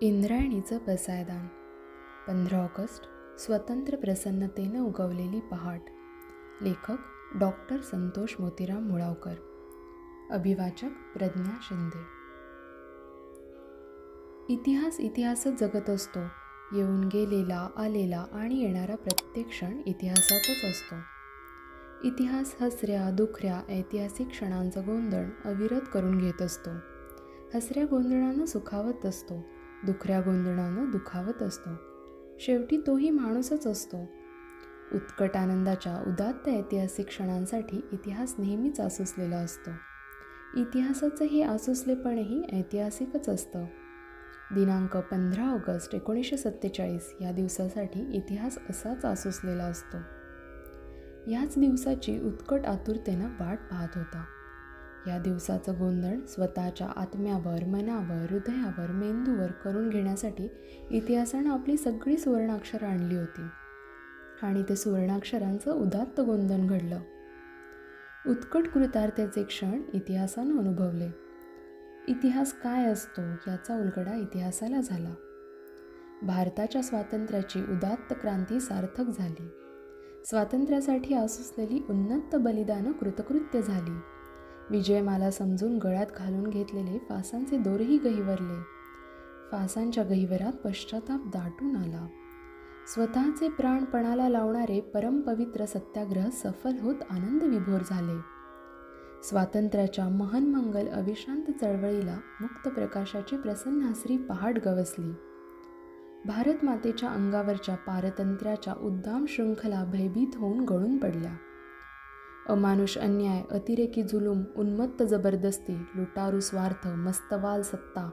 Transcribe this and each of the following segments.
इंद्रायणीचं पसायदान. 15 August. स्वतंत्र प्रसन्नतेनं उगवलेली पहाट. लेखक डॉक्टर संतोष मोतीराम मुळावकर. अभिवाचक प्रज्ञा शिंदे. इतिहास इतिहासच जगत असतो. येऊन गेलेला, आलेला आणि येणारा प्रत्येक क्षण इतिहासातच असतो. इतिहास हसऱ्या दुखऱ्या ऐतिहासिक क्षणांचं गोंधळ अविरत करून घेत असतो. हसऱ्या गोंधळानं सुखावत असतो, दुखऱ्या गोंधळानं दुखावत असतो. शेवटी तोही माणूसच असतो. उत्कट आनंदाच्या उदात्त ऐतिहासिक क्षणांसाठी इतिहास नेहमीच आसुसलेला असतो. इतिहासाचं हे आसुसलेपणही ऐतिहासिकच असतं. दिनांक 15 ऑगस्ट 1947 या दिवसासाठी इतिहास असाच आसुसलेला असतो. याच दिवसाची उत्कट आतुरतेनं वाट पाहत होता. या दिवसाचं गोंधळ स्वतःच्या आत्म्यावर, मनावर, हृदयावर, मेंदूवर करून घेण्यासाठी इतिहासानं आपली सगळी सुवर्णाक्षरं आणली होती आणि ते सुवर्णाक्षरांचं उदात्त गोंधन घडलं. उत्कट कृतार्थतेचे क्षण इतिहासानं अनुभवले. इतिहास काय असतो याचा उलगडा इतिहासाला झाला. भारताच्या स्वातंत्र्याची उदात्त क्रांती सार्थक झाली. स्वातंत्र्यासाठी आसुसलेली उन्नत बलिदानं कृतकृत्य झाली. विजयमाला समजून गळ्यात घालून घेतलेले फासांचे दोरही गहिवरले. फासांच्या गहिवरात पश्चाताप दाटून आला. स्वतःचे प्राण पणाला लावणारे परमपवित्र सत्याग्रह सफल होत आनंद विभोर झाले. स्वातंत्र्याच्या महन्मंगल अविश्रांत चळवळीला मुक्त प्रकाशाची प्रसन्न हसरी पहाट गवसली. भारत मातेच्या अंगावरच्या पारतंत्र्याच्या उद्दाम शृंखला भयभीत होऊन गळून पडल्या. अमानुष अन्याय, अतिरेकी जुलूम, उन्मत्त जबरदस्ती, लुटारू स्वार्थ, मस्तवाल सत्ता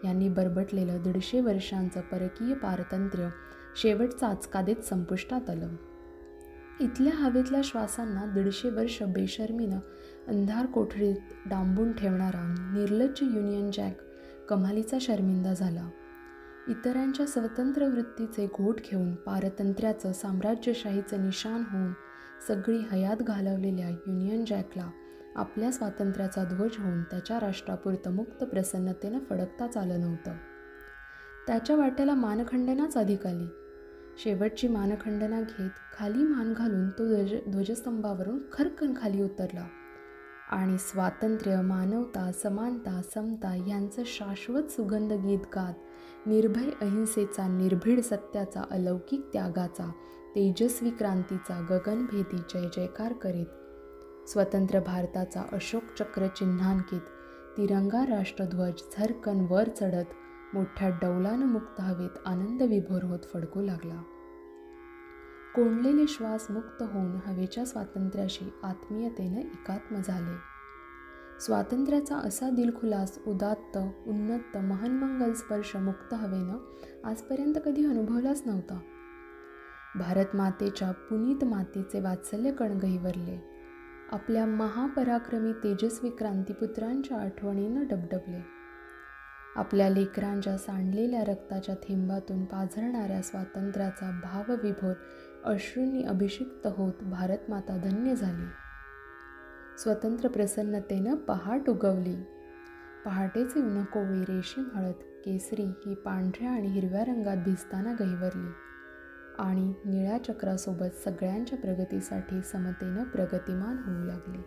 यांनी बरबटलेलं 150 वर्षांचं परकीय पारतंत्र्य शेवटचा आचका देत संपुष्टात आलं. इथल्या हवेतल्या श्वासांना 150 वर्ष बेशर्मीनं अंधार कोठडीत डांबून ठेवणारा निर्लज्ज युनियन जॅक कमालीचा शर्मिंदा झाला. इतरांच्या स्वतंत्र वृत्तीचे घोट घेऊन पारतंत्र्याचं, साम्राज्यशाहीचं निशाण होऊन सगळी हयात घालवलेल्या युनियन जॅकला आपल्या स्वातंत्र्याचा ध्वज होऊन त्याच्या राष्ट्रापुरतं मुक्त प्रसन्नतेनं फडकताच आलं नव्हतं. त्याच्या वाट्याला मानखंडनाच अधिक आली. शेवटची मानखंडना घेत खाली मान घालून तो ध्वजस्तंभावरून खरकन खाली उतरला आणि स्वातंत्र्य, मानवता, समानता, समता यांचं शाश्वत सुगंध गीत गात निर्भय अहिंसेचा, निर्भीड सत्याचा, अलौकिक त्यागाचा, तेजस्वी क्रांतीचा गगनभेदी जय जयकार करीत स्वतंत्र भारताचा अशोक चक्र चिन्हांकित तिरंगा राष्ट्रध्वज झरकन वर चढत मोठ्या डौलानं मुक्त हवेत आनंद विभोर होत फडकू लागला. कोंडलेले श्वास मुक्त होऊन हवेच्या स्वातंत्र्याशी आत्मीयतेनं एकात्म झाले. स्वातंत्र्याचा असा दिलखुलास, उदात्त, उन्नत, महन्मंगल स्पर्श मुक्त हवेनं आजपर्यंत कधी अनुभवलाच नव्हता. भारत मातेच्या पुनीत मातीचे वात्सल्य कण गहिवरले. आपल्या महापराक्रमी तेजस्वी क्रांतिपुत्रांच्या आठवणीनं डबडबले. आपल्या लेकरांच्या सांडलेल्या रक्ताच्या थेंबातून पाझरणाऱ्या स्वातंत्र्याचा भावविभोर अश्रूंनी अभिषिक्त होत भारतमाता धन्य झाली. स्वतंत्र प्रसन्नतेनं पहाट उगवली. पहाटेचे ऊन कोवळी, रेशीम, हळद, केसरी ही पांढऱ्या आणि हिरव्या रंगात भिजताना गहिवरली आणि निळ्या चक्रासोबत सगळ्यांच्या प्रगतीसाठी समतेनं प्रगतिमान होऊ लागली.